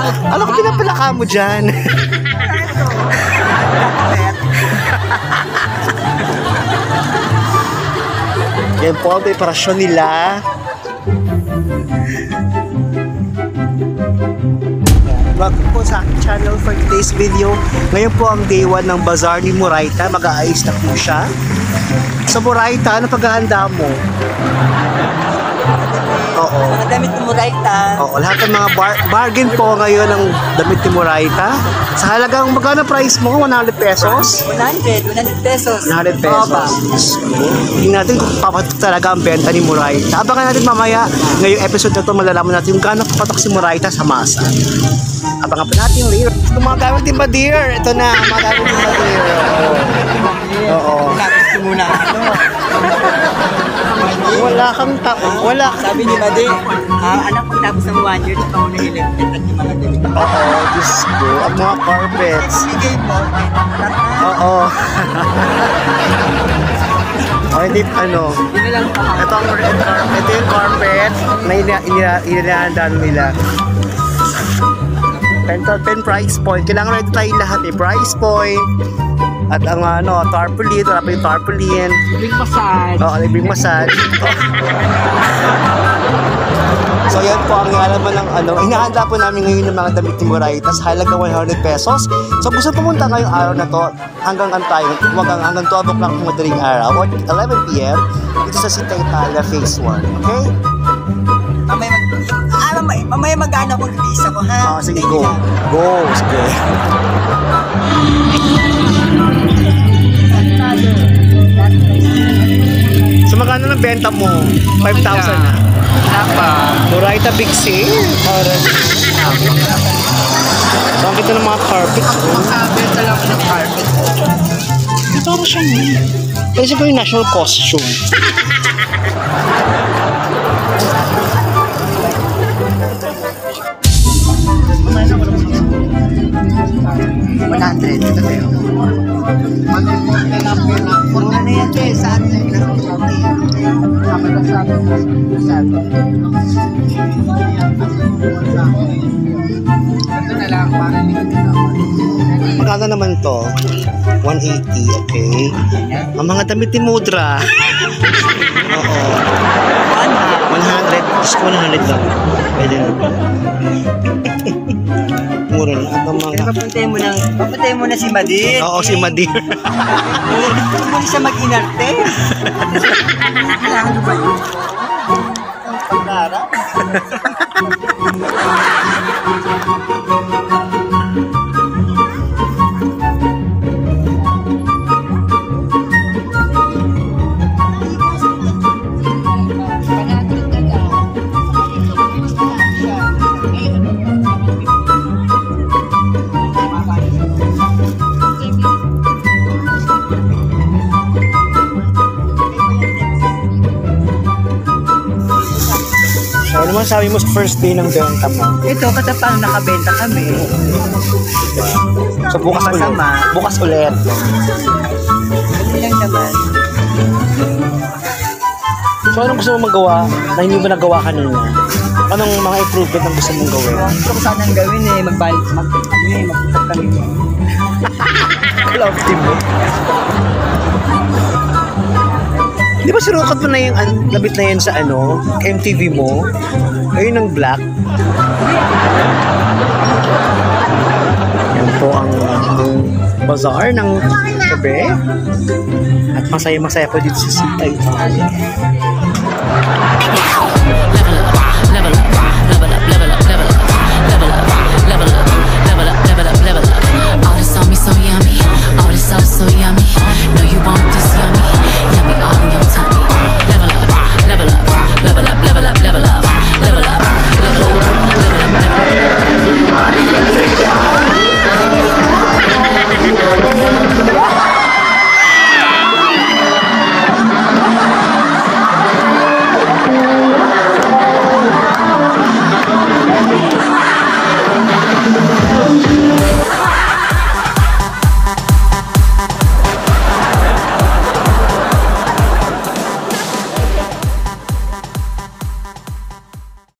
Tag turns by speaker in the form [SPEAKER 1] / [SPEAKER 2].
[SPEAKER 1] Ano ko pinapalaka mo dyan? Yan po ang preparasyon nila. Welcome po sa aking channel for today's video. Ngayon po ang day 1 ng bazaar ni Moraita. Mag-aayos na po siya. Sa Moraita, ano paghahanda mo? Oo.
[SPEAKER 2] Mga damit ni Moraita.
[SPEAKER 1] Oo, lahat ng mga bargain po ngayon ng damit ni Moraita. Sa halagang magkano price mo? 100 pesos?
[SPEAKER 2] 100 pesos.
[SPEAKER 1] 100 pesos. Tingnan natin kung papatok talaga ang benta ni Moraita. Abangan natin mamaya ngayong episode na ito, malalaman natin kung gaano papatok si Moraita sa masa. Abangan pa natin later. Ito mga gamit ni Badir. Ito na, mga gamit ni Badir. Oo.
[SPEAKER 2] Tapos ko muna.
[SPEAKER 1] Wala kang wala.
[SPEAKER 2] Sabi ni Madi, anak ko tapos ng 1 year, ito ako nag-elected at yung mga damit.
[SPEAKER 1] Oo, Diyos ko. Ang mga carpets.
[SPEAKER 2] Bigay mo.
[SPEAKER 1] Oo. Oh, hindi, ano.
[SPEAKER 2] Yun lang pa.
[SPEAKER 1] Ito yung carpet na inilahanda nila. 10 price point. Kailangan rin tayo lahat eh. Price point. At ang tarpaulin. Wala pa yung tarpaulin.
[SPEAKER 2] Libreng massage.
[SPEAKER 1] Oo, libreng massage. So yan po ang alaman ng inahanda po namin ngayon ng mga damit ni Moraita sa halaga 100 pesos. So gusto pumunta ngayong araw na to hanggang hanggang 12 o'clock ng madaling araw or 11 PM dito sa Sitay Italia Phase 1. Okay?
[SPEAKER 2] Mamaya mag-ano ko release ako, ha?
[SPEAKER 1] Sige, go. Go, sige. So magkano ng benta mo? 5,000 na?
[SPEAKER 2] Napa.
[SPEAKER 1] Moraita big sale? So ang kita ng mga carpets.
[SPEAKER 2] Benta lang ng carpet.
[SPEAKER 1] Ito ako siya mo. Kasi ko yung national costume.
[SPEAKER 2] Ito tayo. Ano yan, te? Saan na yun? Ito na lang, parang
[SPEAKER 1] Magkano naman to? 180, okay. Ang mga damit ni Mudra. Oo. 100. Just 100 lang. Pwede na. Mura na.
[SPEAKER 2] Papuntayin mo na si Madir.
[SPEAKER 1] Oo, si Madir.
[SPEAKER 2] Huwag mo siya mag-inarte. Kailangan mo ba yun? Ang paglara.
[SPEAKER 1] Ano naman sabi mo sa first day ng benta mo?
[SPEAKER 2] Ito, katapang nakabenta kami.
[SPEAKER 1] So bukas ulit. Bukas ulit.
[SPEAKER 2] Ano lang naman.
[SPEAKER 1] So anong gusto mo magawa na hindi mo nagawa kanina? Anong mga improvement ang gusto mong gawin?
[SPEAKER 2] Gusto ko sanang gawin eh, mag-usap kami.
[SPEAKER 1] Love team mo. Di ba sinukat mo na yung labit na yan sa MTV mo? Ayun ang black. Yan po ang bazaar ng gabi. At masaya-masaya po dito sa Sitay Italia.